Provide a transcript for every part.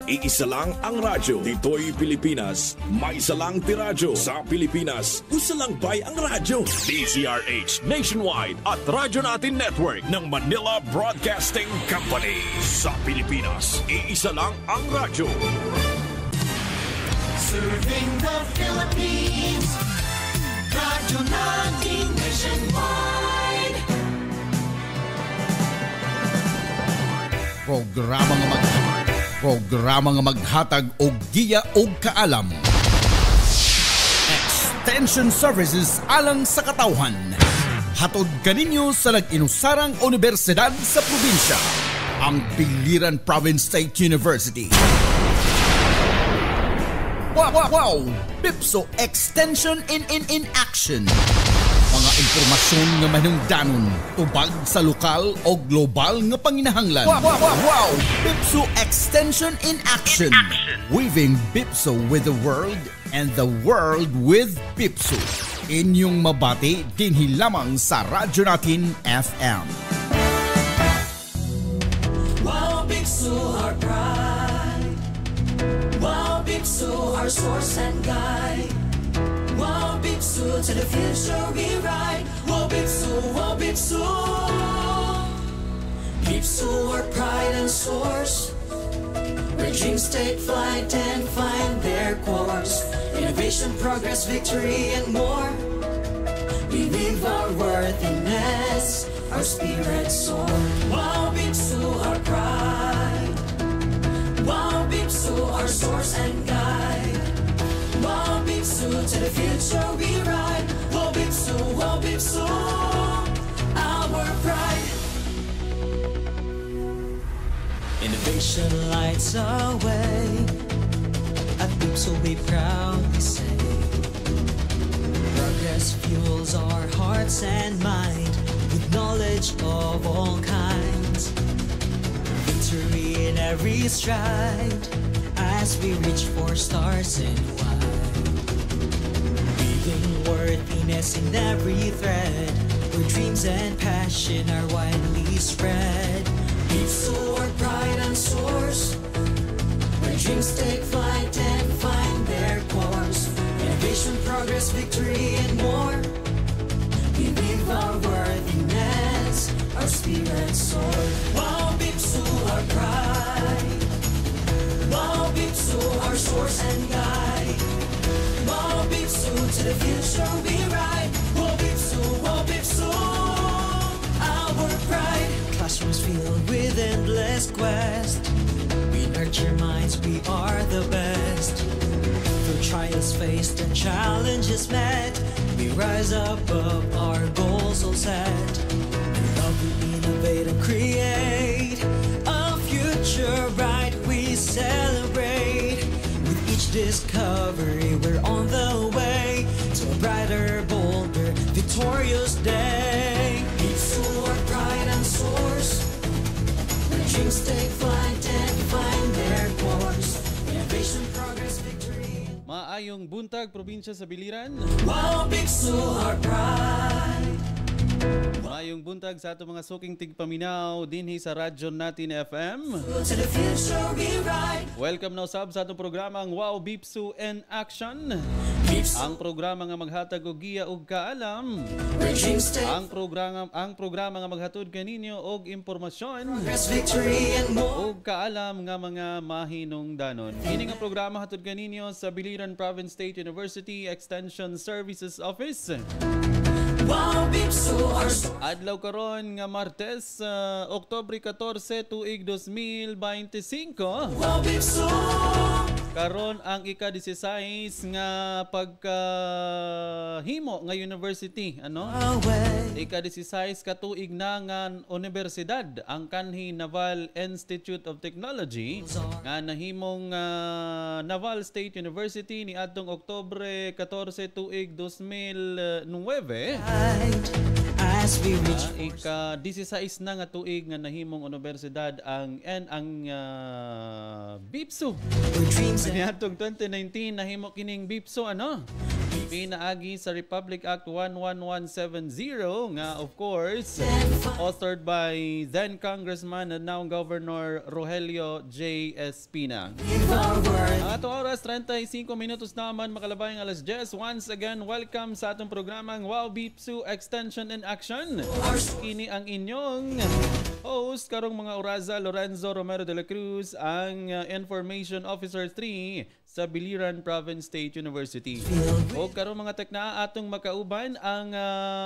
Iisa lang ang radyo. Dito'y Pilipinas. May isa lang tiradyo. Sa Pilipinas, usa lang bay ang radyo. DZRH Nationwide at Radyo Natin Network ng Manila Broadcasting Company. Sa Pilipinas, iisa lang ang radyo. Serving the Philippines. Radyo Natin Nationwide. Programa nga maghatag og giya og kaalam. Extension services alang sa katawhan. Hatod kaninyo sa nag-inusarang universidad sa probinsya, ang Biliran Province State University. Wow! Bipso Extension in action. Mga impormasyon nga manungdanon, tubag sa lokal o global nga panginahanglan. Wow! Bipso Extension in action. Weaving Bipso with the world and the world with Bipso. Inyong mabati dinhi lamang sa Radyo Natin FM. Wow, Bipso, our pride. Wow, Bipso, our source and guide. Wow, Bipso, to the future we ride. Wow, Bipso, wow, Bipso. Bipso, our pride and source. Where dreams take flight and find their course. Innovation, progress, victory, and more. We live our worthiness, our spirit soar. Wow, Bipso, our pride. Wow, Bipso, our source and guide. Wow, Bipso, to the future we ride. Wow, Bipso, our pride. Innovation lights our way. At Bipso we proudly say, progress fuels our hearts and mind with knowledge of all kinds. Victory in every stride as we reach for stars and wide. Weaving worthiness in every thread, where dreams and passion are widely spread. Bipso, our pride and source, where dreams take flight and find their course. Innovation, progress, victory, and more. We live our worthiness, our spirit soar. Wow, Bipso, our pride. Wow, Bipso, our source and guide. Wow, Bipso, to the future we ride. Wow, Bipso, our pride. Classrooms filled with endless quest. We nurture minds, we are the best. Through trials faced and challenges met, we rise above our goals all set. In love we innovate and create a future bright we celebrate. With each discovery we're on the way to a brighter, bolder, victorious day. Bipso, our pride and source, where dreams take flight and find their course. Innovation, progress, victory. Maayong buntag, probinsya sa Biliran. Wow, Bipso, our pride. Maayong buntag sa ato mga suking tigpaminaw dinhi sa Radyo Natin FM. To the future we ride. Welcome na usab sa atong programang Wow Bipso in Action. Bipso, Ang programa nga maghatag og giya ug kaalam. where dreams take Ang programa nga maghatod kaninyo og impormasyon progress, victory, and more. ug kaalam nga mga mahinungdanon. Kini nga programa hatod kaninyo sa Biliran Province State University Extension Services Office. Wow, Bipso, our Adlaw karon nga Martes, Oktubre 14, tuig 2025. Wow, Bipso. Karon ang ika-16 nga pagkahimo nga university, ano? Away. Ika-16 ka tuig na nga universidad, ang kanhi Naval Institute of Technology nga nahimong Naval State University ni adtong Oktubre 14 tuig 2009. As we reach Ika-16 na nga tuig nga nahimong universidad ang Bipso. for dreams and Niadtong 2019 nahimo kining Bipso, ano? pinaagi sa Republic Act 11170 nga of course authored by then Congressman and now Governor Rogelio J. Espina. Ang atong oras 35 minutos naman makalabayang alas 10. Once again, welcome sa atong programang Wow Bipsu Extension in Action. Kini ang inyong host karong mga oraza Lorenzo Romero de la Cruz, ang Information Officer 3 sa Biliran Province State University. O karong mga tekna atong makauban ang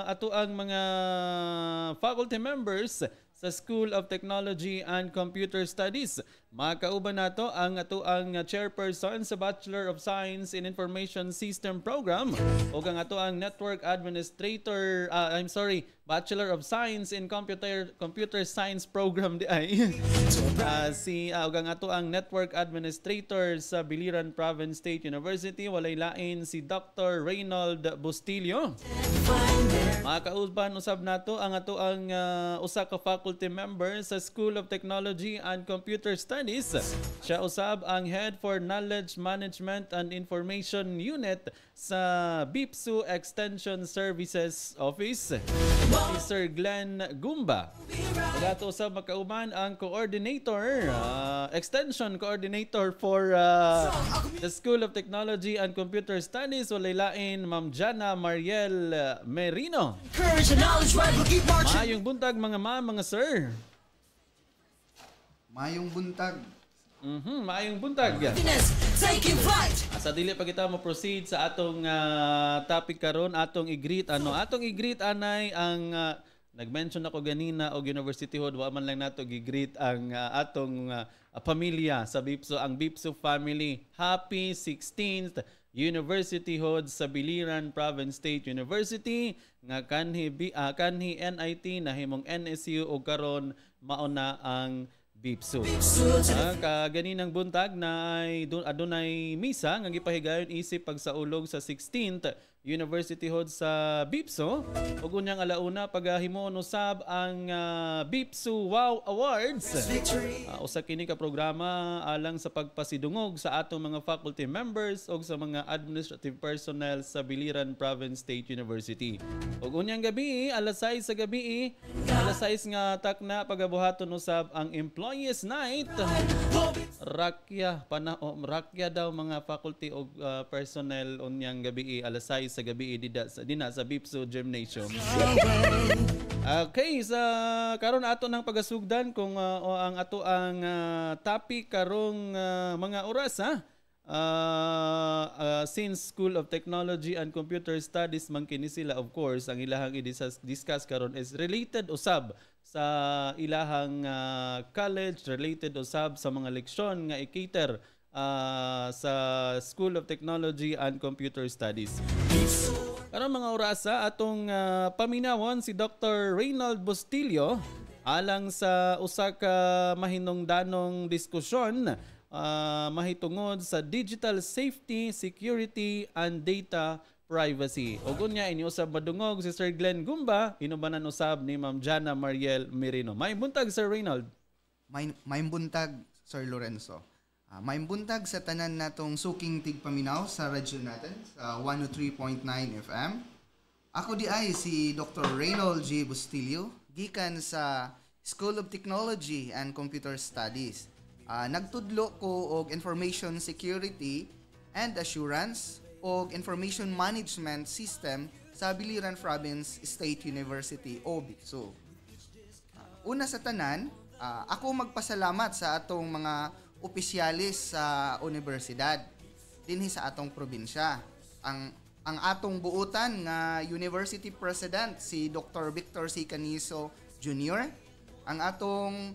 atoang mga faculty members sa School of Technology and Computer Studies. Makauban nato ang atoang chairperson sa Bachelor of Science in Information System Program o ang atoang Network Administrator, Bachelor of Science in Computer Science Program di ay. Ang atoang Network Administrator sa Biliran Province State University, walay lain si Dr. Reynold Bustillo. Makauban usab nato ang atoang usa ka faculty member sa School of Technology and Computer Studies. Siya usab ang Head for Knowledge Management and Information Unit sa Bipsu Extension Services Office, si Sir Glenn Gumba. Dato usab makauban ang coordinator, extension coordinator for the School of Technology and Computer Studies, walay lain Ma'am Jana Mariel Merino. Maayong buntag mga ma'am, mga sir. Mayong buntag. Maayong buntag. Sa dili pa kita mo proceed sa atong topic karon, atong i-greet atong i-greet anay ang nag-mention ako ganina og University Hood, wa man lang nato gi-greet ang atong pamilya sa Bipsu, ang Bipsu family. Happy 16th University Hood sa Biliran Province State University nga kanhi NIT nahimong NSU o karon mauna ang Bipsu. Kaganinang buntag na ay adunay misa nga gipahigayon isip pagsaulog sa 16th University Hood sa Bipsu. Ug unyang alauna pagahimon usab ang Bipsu Wow Awards. Usa kini ka programa alang sa pagpasidungog sa atong mga faculty members ug sa mga administrative personnel sa Biliran Province State University. Ug unyang gabi, alas 6 sa gabi, alas 6 nga takna pagabuhaton usab ang Employees Night. Rakya daw mga faculty o personnel unyang gabi, alas 6 sa gabi dina sa Bipsu Gymnasium. Okay, sa karon ato nang pagasugdan kung ang ato ang topic karong mga oras since School of Technology and Computer Studies man kini sila, of course ang ilahang i-discuss karon is related usab sa ilahang college, related usab sa mga leksyon nga i-cater sa School of Technology and Computer Studies. Karong mga orasa atong paminawon si Dr. Reynold Bustillo alang sa usa ka mahinungdanong diskusyon mahitungod sa digital safety, security, and data privacy. Og unya iniusab madungog si Sir Glenn Gumba, inubanan usab ni Ma'am Jana Mariel Merino. May buntag Sir Reynold. May buntag Sir Lorenzo. May buntag sa tanan natong suking tigpaminaw sa radyo natin sa 103.9 FM. Ako di ay si Dr. Reynold J. Bustillo, gikan sa School of Technology and Computer Studies. Nagtudlo ko og Information Security and Assurance og Information Management System sa Biliran Province State University o Bipsu. Una sa tanan, ako magpasalamat sa atong mga opisyalis sa universidad dinhi sa atong probinsya. Ang atong buutan nga University President si Dr. Victor C. Canizo Jr., ang atong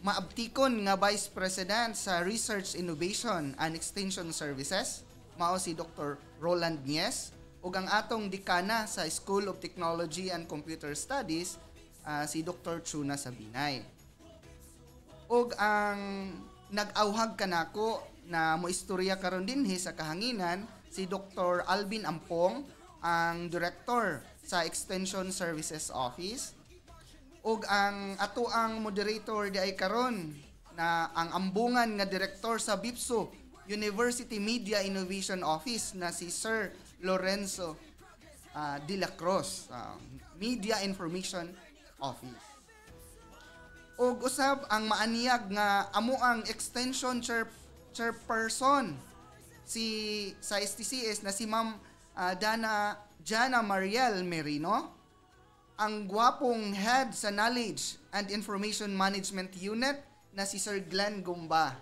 maabtikon nga Vice President sa Research Innovation and Extension Services mao si Dr. Roland Nies, ug ang atong dekana sa School of Technology and Computer Studies si Dr. Chuna Sabinay. Ug ang nag-awhag kanako na moistorya karon dinhi sa kahanginan si Dr. Alvin Ampong, ang Director sa Extension Services Office, ug ang atoang moderator di ay karon na ang ambungan nga direktor sa Bipsu University Media Innovation Office na si Sir Lorenzo de la Cruz, Media Information Office. Ug usab ang maaniyag nga amo ang extension chairperson sa STCS na si Ma'am Jana Mariel Merino, ang gwapong head sa Knowledge and Information Management Unit na si Sir Glenn Gumba.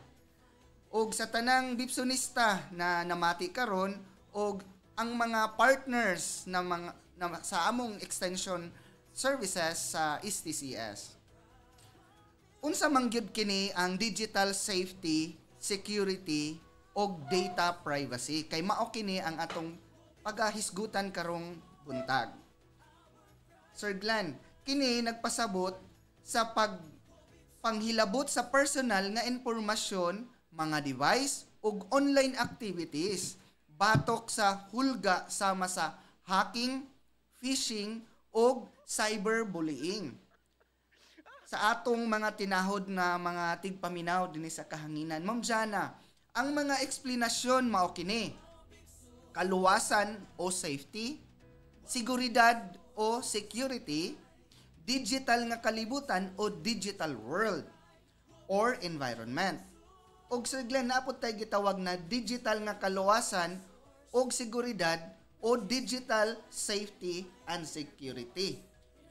Og sa tanang bipsonista na namati karon og ang mga partners sa among extension services sa STCS. Unsa man gyud kini ang digital safety, security og data privacy kay mao kini ang atong pagahisgutan karong buntag. Sir Glenn, kini nagpasabot sa panghilabot sa personal nga impormasyon, mga device ug online activities batok sa hulga sama sa hacking, phishing ug cyberbullying. Sa atong mga tinahod na mga tigpaminaw dinhi sa kahanginan, Ma'am Jana, ang mga eksplanasyon mao kini: kaluwasan o safety, seguridad o security, digital nga kalibutan o digital world, or environment. Og Sir Glenn, naapod tayo gitawag na digital nga kaluwasan o seguridad o digital safety and security.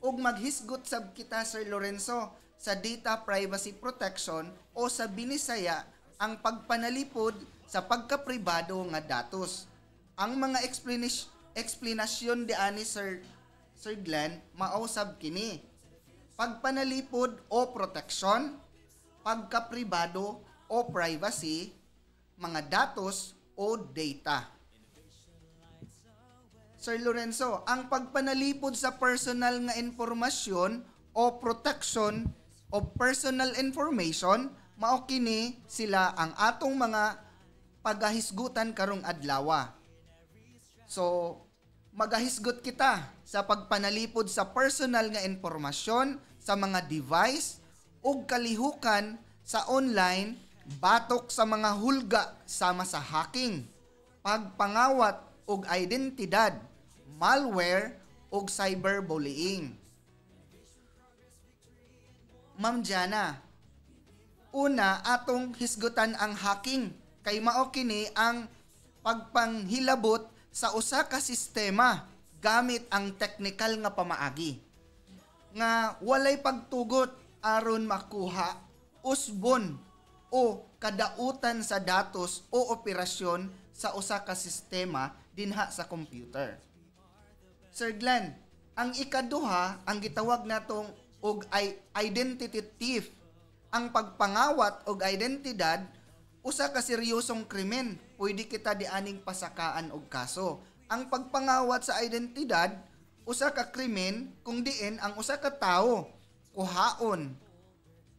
Og maghisgot sab kita, Sir Lorenzo, sa data privacy protection o sa binisaya ang pagpanalipod sa pagkapribado nga datos. Ang mga explanation di ani Sir Glenn mausab kini: pagpanalipod o protection, pagkapribado o privacy, mga datos o data. Sir Lorenzo, ang pagpanalipod sa personal nga impormasyon o protection of personal information, mao kini sila ang atong mga pagahisgutan karong adlaw. So, magahisgot kita sa pagpanalipod sa personal nga impormasyon sa mga device ug kalihukan sa online batok sa mga hulga sama sa hacking, pagpangawat og identidad, malware ug cyberbullying. Ma'am Jana, una atong hisgutan ang hacking kay mao kini ang pagpanghilabot sa usa ka sistema gamit ang teknikal nga pamaagi nga walay pagtugot aron makuha usbon o kadautan sa datos o operasyon sa usa ka sistema dinha sa computer. Sir Glenn, ang ikaduha ang gitawag natong og identity thief. Ang pagpangawat og identidad usa ka seryosong krimen, pwede kita dianing pasakaan og kaso. Ang pagpangawat sa identidad usa ka krimen kung diin ang usa ka tawo kuhaon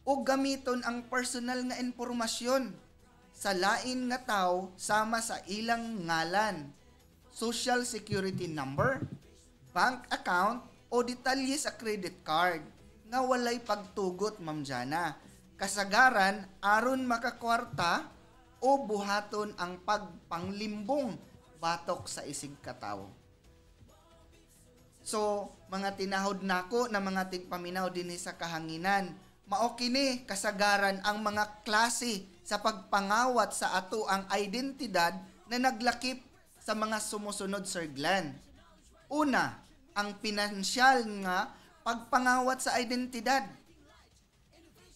o gamiton ang personal nga impormasyon sa lain nga tawo sama sa ilang ngalan, social security number, bank account o detalye sa credit card nga walay pagtugot, Ma'am Jana. Kasagaran aron makakwarta o buhaton ang pagpanglimbong batok sa isig katawo. So, mga tinahod nako na mga tigpaminaw dinhi sa kahanginan, mao kini kasagaran ang mga klase sa pagpangawat sa ato ang identidad na naglakip sa mga sumusunod, Sir Glenn. Una, ang pinansyal nga pagpangawat sa identidad.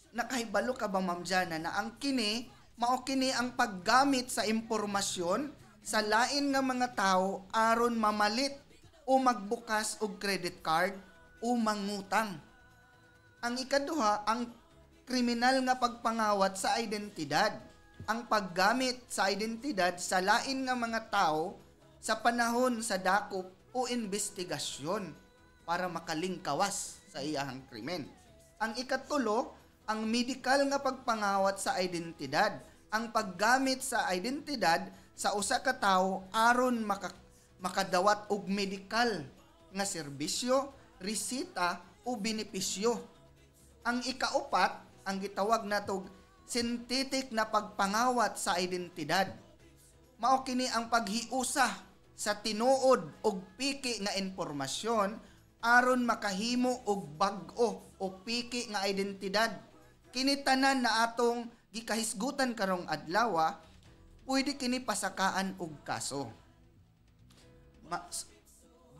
Nakahibalo ka ba, Ma'am Jana, na ang kini mao kini ang paggamit sa impormasyon sa lain nga mga tao aron mamalit o magbukas og credit card o mangutang. Ang ikaduha, ang kriminal nga pagpangawat sa identidad. Ang paggamit sa identidad sa lain nga mga tao sa panahon sa dakop o investigasyon para makalingkawas sa iyahang krimen. Ang ikatulo, ang medical nga pagpangawat sa identidad. Ang paggamit sa identidad sa usa ka tawo aron makadawat og medical nga serbisyo, resita o benepisyo. Ang ikaupat, ang gitawag natog synthetic na pagpangawat sa identidad. mao kini ang paghiusa sa tinuod og piki nga impormasyon aron makahimo og bag-o o piki nga identidad. Kini tanan na atong gikahisgutan karong adlaw, pwede kini pasakaan og kaso.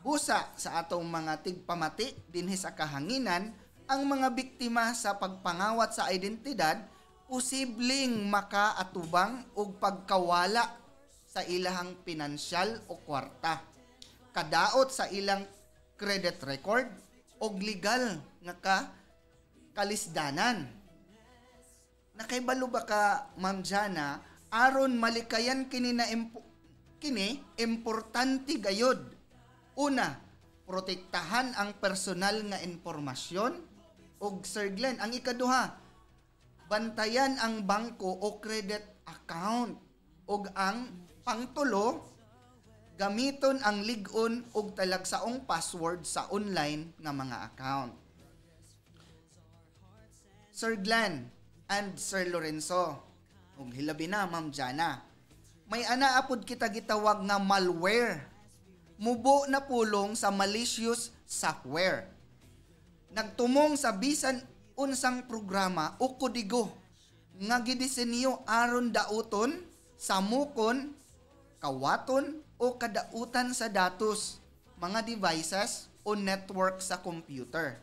Busa sa atong mga tigpamati dinhi sa kahanginan, ang mga biktima sa pagpangawat sa identidad posibleng makaatubang og pagkawala sa ilahang pinansyal o kwarta, kadaot sa ilang credit record og legal nga kalisdanan. Nakaibalo ba ka, Ma'am Jana, aron malikayan kini na importante gayod. Una, protektahan ang personal nga impormasyon. Og Sir Glenn, ang ikaduha, bantayan ang bangko o credit account. Og ang pangtulo, gamiton ang lig-on og talagsaong password sa online nga mga account. Sir Glenn and Sir Lorenzo, ug hilabi na Ma'am Jana, may anaapod kita gitawag nga malware. Mubo na pulong sa malicious software. Nagtumong sa bisan unsang programa o kodigo nga gidisenyo aron dauton, samukon, kawaton o kadautan sa datos, mga devices o network sa computer.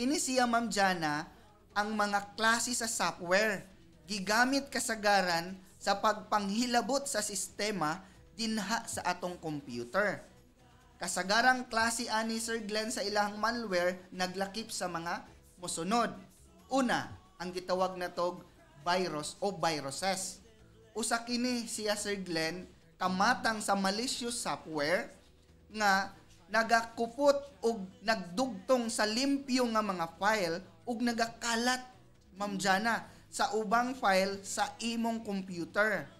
Kini siya, Ma'am Jana, ang mga klase sa software gigamit kasagaran sa pagpanghilabot sa sistema dinha sa atong computer. Kasagarang klase ani Sir Glenn sa ilang malware naglakip sa mga mosunod. Una, ang gitawag na tog virus o viruses. Usa kini siya, Sir Glenn, kamatang sa malicious software nga nagakupot og nagdugtong sa limpyo nga mga file ug nagakalat, Ma'am Jana, sa ubang file sa imong computer.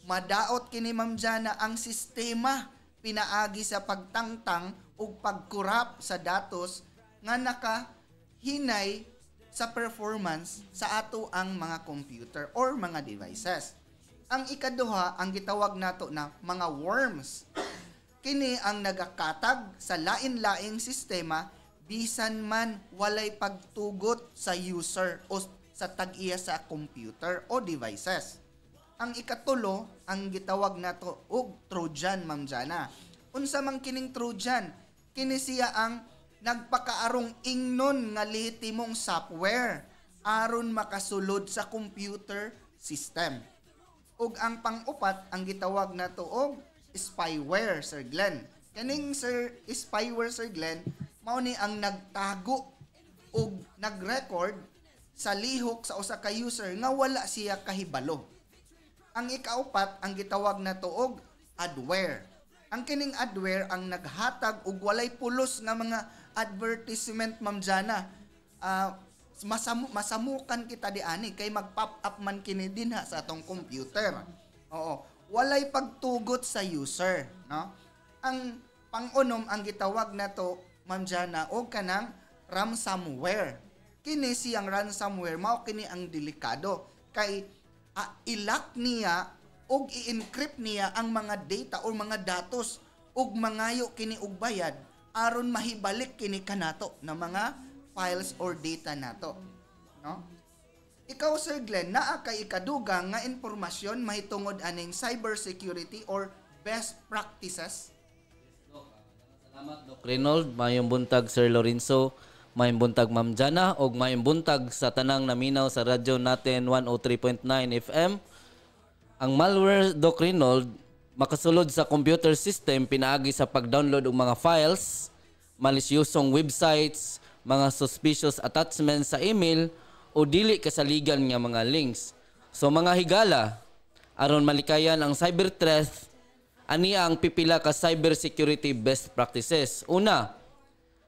Madaot kini, Ma'am Jana, ang sistema pinaagi sa pagtangtang ug pagkurap sa datos nga nakahinay sa performance sa ato ang mga computer or mga devices. Ang ikaduha, ang gitawag nato na mga worms. Kini ang nagakatag sa lain-laing sistema bisan man walay pagtugot sa user o sa tag-iya sa computer o devices. Ang ikatulo, ang gitawag nato og Trojan, Ma'am Jana. Unsa man kining Trojan? Kini siya ang nagpakaarong ingnon nga lehitimong software aron makasulod sa computer system. Ug ang pang-upat, ang gitawag nato og spyware, Sir Glenn. Kaning spyware, Sir Glenn, mao ni ang nagtago ug nag-record sa lihok sa usa ka user nga wala siya kahibalo. Ang ikaupat, ang gitawag na tuog adware. Ang kining adware ang naghatag og walay pulos nga mga advertisement, Ma'am Jana. Masamukan kita di ani kay mag-pop up man kini dinha sa atong computer. Oo, walay pagtugot sa user, no? Ang pang-unom ang gitawag na to, Ma'am Jana, og kanang ransomware. Kini siyang ransomware mao kini ang delikado kay ilak niya og i-encrypt niya ang mga data o mga datos ug mangayo kini og bayad aron mahibalik kini kanato na mga files or data nato, no? Ikaw, Sir Glenn, naa kay ikadugang nga impormasyon mahitungod aning cybersecurity or best practices? Salamat, Doc Reynold. Mayong buntag, Sir Lorenzo. Mayong buntag, Ma'am Jana. O mayong buntag sa tanang naminaw sa radyo natin 103.9 FM. Ang malware, Doc Reynold, makasulod sa computer system pinaagi sa pag-download ng mga files, malisyosong websites, mga suspicious attachments sa email, o dili kasaligan nga mga links. So mga higala, aron malikayan ang cyber threat, ani ang pipila ka cybersecurity best practices. Una,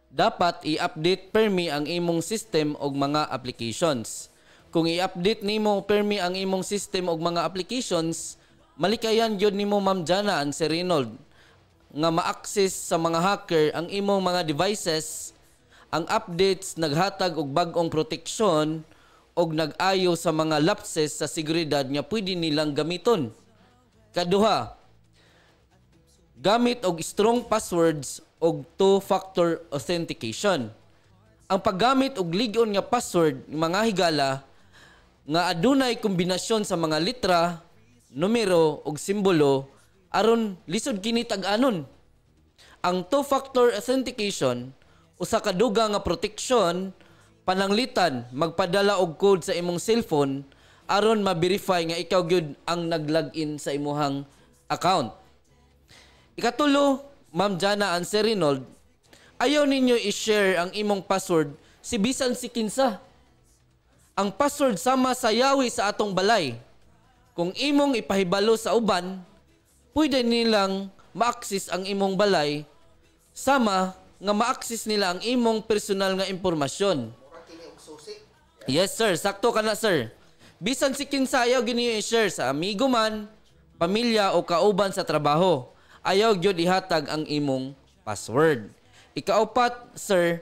dapat i-update permi ang imong system og mga applications. Kung i-update nimo permi ang imong system og mga applications, malikayan gyud nimo, Ma'am Jana and Sir Reynold, nga ma-access sa mga hacker ang imong mga devices. Ang updates naghatag og bag-ong proteksyon og nag-ayo sa mga lapses sa seguridad nga pwede nilang gamiton. Kaduha, gamit og strong passwords og two-factor authentication. Ang paggamit og ligon nga password ng mga higala nga adunay kombinasyon sa mga litra, numero ug simbolo aron lisod kini tag-anon. Ang two-factor authentication usa ka duga nga proteksyon pananglitan magpadala og code sa imong cellphone aron ma-verify nga ikaw gyud ang nag-login sa imuhang account. Ikatulo, Ma'am Jana and Sir Reynold, ayaw ninyo i-share ang imong password si bisan si kinsa. Ang password sama sa yawi sa atong balay. Kung imong ipahibalo sa uban, pwede nilang ma-access ang imong balay sama nga ma-access nila ang imong personal nga impormasyon. Yes sir, sakto ka na sir. Bisan si kinsa ayaw giniyo i-share sa amigo man, pamilya o kauban sa trabaho. Ayaw gyud ihatag ang imong password. Ikaapat, sir,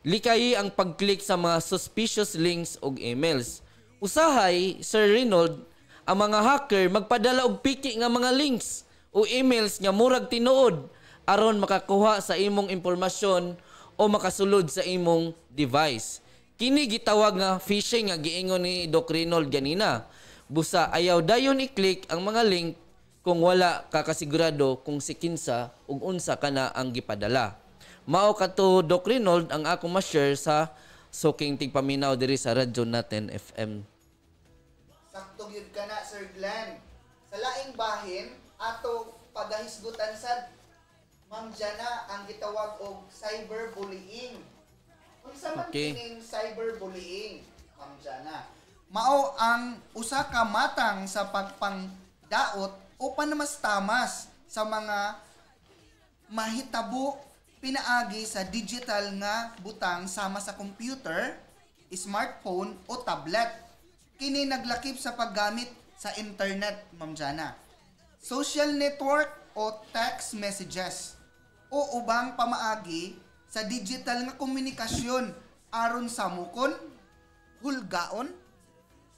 likayi ang pag-click sa mga suspicious links o emails. Usahay, Sir Reynold, ang mga hacker magpadala og piki nga mga links o emails nga murag tinuod aron makakuha sa imong impormasyon o makasulod sa imong device. Kini gitawag nga phishing nga giingon ni Doc Reynold ganina. Busa ayaw dayon i-click ang mga link kung wala ka kasigurado kung si kinsa ug unsa kana ang gipadala. Mao kadto Doc Reynold ang ako ma-share sa Suking Tigpaminaw diri sa radyo natin FM. Sakto gyud kana Sir Glenn. Sa laing bahin ato pagahisgutan sad Ma'am Jana ang gitawag og cyberbullying. Unsa man kining cyberbullying, Ma'am Jana? Mao ang usa ka matang sa pagpangdaot o panamastamas sa mga mahitabo pinaagi sa digital nga butang sama sa computer, smartphone o tablet. Kini naglakip sa paggamit sa internet, Ma'am Jana, social network o text messages o ubang pamaagi sa digital nga komunikasyon aron sa mukon, hulgaon,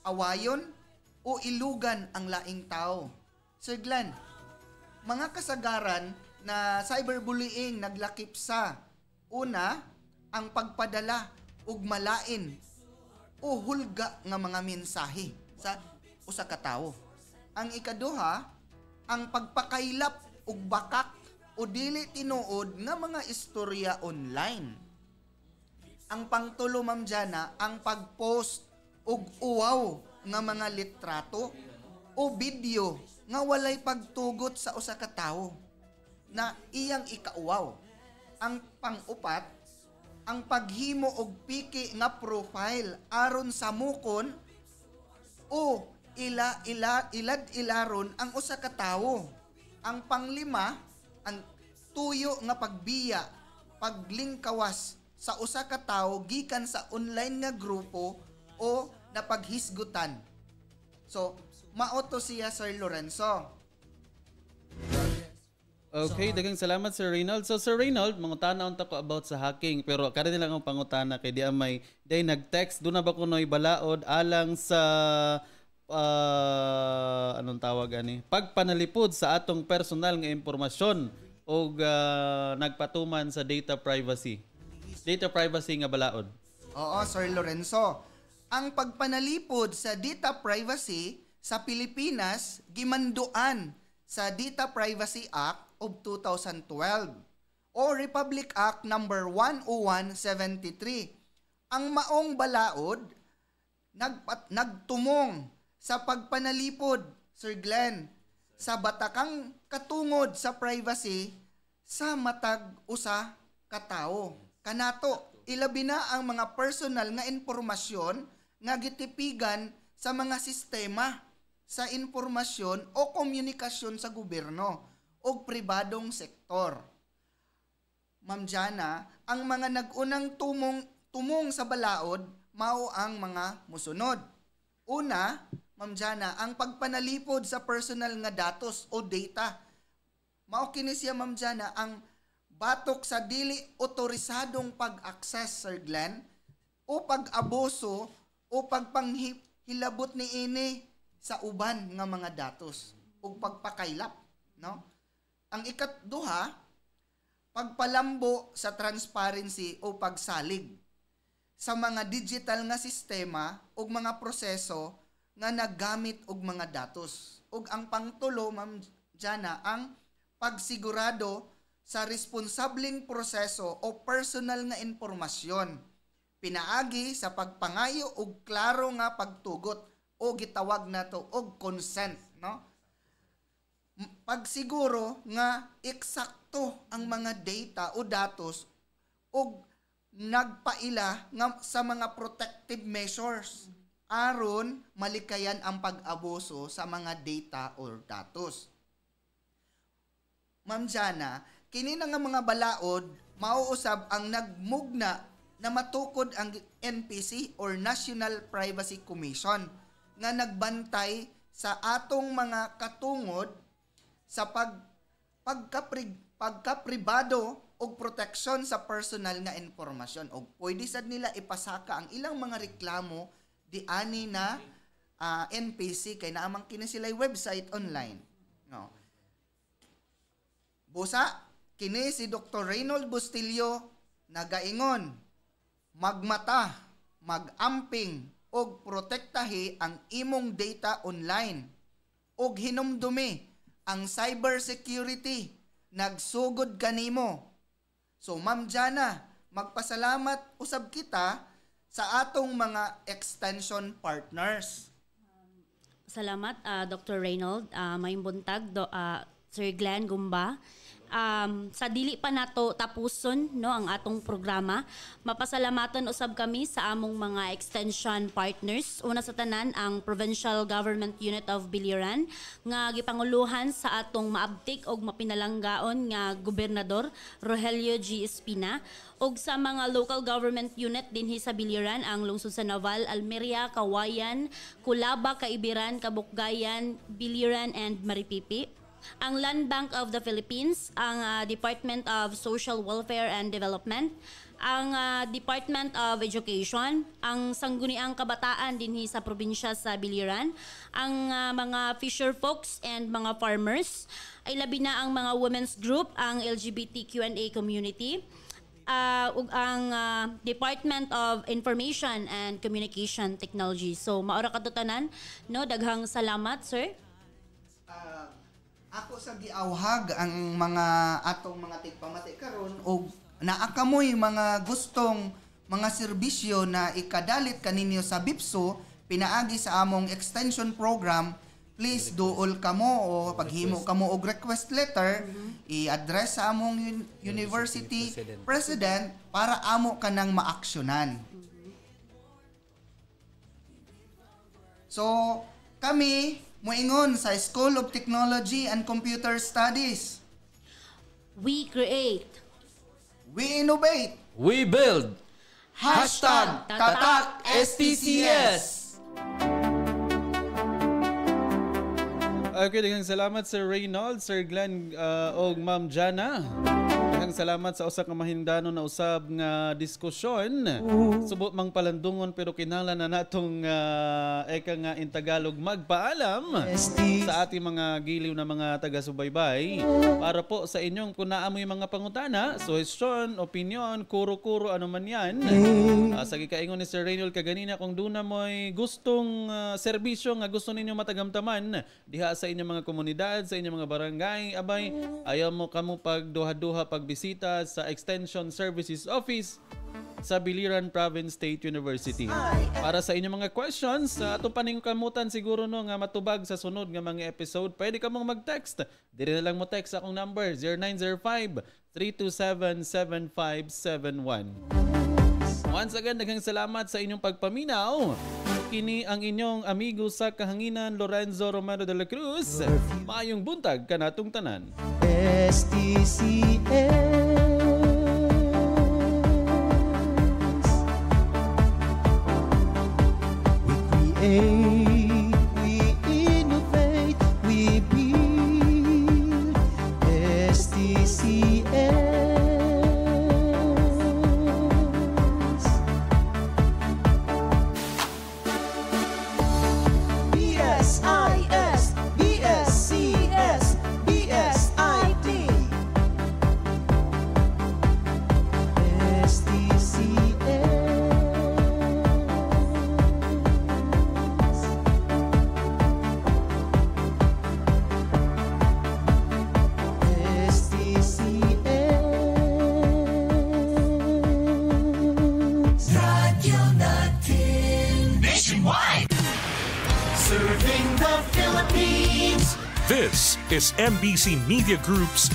awayon o ilugan ang laing tao. Sir Glenn, mga kasagaran na cyberbullying naglakip sa una, ang pagpadala og malain o hulga nga mga mensahe sa usa ka tawo. Ang ikaduha, ang pagpakailap og bakak o dili tinuod nga mga istorya online. Ang pangtulo, Ma'am Jana, ang pagpost og uwaw nga mga litrato o video nga walay pagtugot sa usa ka tawo na iyang ikauwaw. Ang pang-upat, ang paghimo og piki nga profile aron sa mukon o ilad-ilaron ang usa ka tawo. Ang panglima, ang tuyo nga pagbiya, paglingkawas sa usa ka tawo gikan sa online nga grupo o napaghisgutan. So, mao to siya Sir Lorenzo. Okay, daghang salamat Sir Reynold. So Sir Reynold, mangutana unta ko about sa hacking pero kada nila akong pangutana kay di may day nag-text do na ba kunoy balaod alang sa anong tawag ani? Pagpanalipod sa atong personal nga impormasyon o nagpatuman sa data privacy. Data privacy nga balaod. Oo, Sir Lorenzo. Ang pagpanalipod sa data privacy sa Pilipinas gimanduan sa Data Privacy Act of 2012 o Republic Act number 10173. Ang maong balaod nagtumong sa pagpanalipod, Sir Glenn, sa batakang katungod sa privacy sa matag usa ka tawo. Kanato, ilabi na ang mga personal nga impormasyon nga gitipigan sa mga sistema sa informasyon o komunikasyon sa gobyerno o pribadong sektor. Ma'am Jana, ang mga nag-unang tumong sa balaod mao ang mga musunod. Una, Ma'am Jana, ang pagpanalipod sa personal nga datos o data. Mao kini siya, Ma'am Jana, ang batok sa dili otorisadong pag-access, Sir Glenn, o pag-abuso o pagpanghilabot ni ini sa uban nga mga datos. ug pagpakaylap, no? Ang ikatduha, pagpalambo sa transparency o pagsalig sa mga digital nga sistema ug mga proseso nga naggamit og mga datos. Ug ang pangtulo, Ma'am Jana, ang pagsigurado sa responsableng proseso o personal nga impormasyon pinaagi sa pagpangayo og klaro nga pagtugot o gitawag nato og consent, no? Pagsiguro nga eksakto ang mga data o datos og nagpaila nga sa mga protective measures aron malikayan ang pag-abuso sa mga data or datos. Ma'am Jana, kini na nga mga balaod mauusab ang nagmugna na matukod ang NPC or National Privacy Commission nga nagbantay sa atong mga katungod sa pagkapribado o proteksyon sa personal nga impormasyon. O pwede sad nila ipasaka ang ilang mga reklamo di ani na NPC kay naamang kini sila'y website online. No. Busa, kini si Dr. Reynold Bustillo nagaingon, magmata, magamping, og protektahi ang imong data online, og hinumdumi ang cybersecurity, nagsugod kanimo. So, Ma'am Jana, magpasalamat usab kita sa atong mga extension partners. Salamat, Dr. Reynold. May buntag, Sir Glenn Gumba. Sa dili pa nato tapuson no ang atong programa, mapasalamatan usab kami sa among mga extension partners. Una sa tanan ang Provincial Government Unit of Biliran nga gipanguluhan sa atong maabtik og mapinalanggaon nga Gobernador Rogelio G. Espina, og sa mga local government unit dinhi sa Biliran ang lungsod sa Naval, Almeria, Kawayan, Culaba, Kaibiran, Kabukgayan, Biliran and Maripipi. Ang Land Bank of the Philippines, ang Department of Social Welfare and Development, ang Department of Education, ang Sangguniang Kabataan dinhi sa probinsya sa Biliran, ang mga fisher folks and mga farmers, ay labi na ang mga women's group, ang LGBTQ&A community, ug ang Department of Information and Communication Technology. So maora kadto-tanan, no, daghang salamat, sir. Ako sa giawhag ang mga atong mga tigpamati karon og naakamoy mga gustong mga serbisyo na ikadalit kaninyo sa BIPSO pinaagi sa among extension program. Please duol kamo o paghimo kamo og request letter, i-address sa among university president para amo kanang maaksyonan. So kami moingon sa School of Technology and Computer Studies. We create. We innovate. We build. #Tatak STCS. Okay, daghang salamat Sir Reynold, Sir Glenn og Ma'am Jana. Daghang salamat sa usa ka mahindanon na usab nga diskusyon. Subot mang palandungon pero kinahanglan na natong eka nga in Tagalog magpaalam sa ating mga giliw na mga taga-subaybay para po sa inyong kung naamoy mga pangutana, suhestyon, opinion, kuro-kuro, ano man yan. Sa gikaingon ni Sir Reynold kaganina kung doon na mo'y gustong serbisyo nga gusto ninyo matagamtaman diha sa inyong mga komunidad, sa inyong mga barangay, abay, ayaw mo kamo pagduha-duha pagbisita sa Extension Services Office sa Biliran Province State University. Para sa inyong mga questions, atong paningkamutan siguro no nga matubag sa sunod nga mga episode, pwede ka mong mag-text. Dili na lang mo text akong number 0905-327-7571. Once again, daghang salamat sa inyong pagpaminaw. Kini ang inyong amigo sa kahanginan, Lorenzo Romero de la Cruz. Maayong buntag kanatong tanan. STCS. We innovate, we build. STCS. BSIS, BSC. the Philippines. This is MBC Media Group's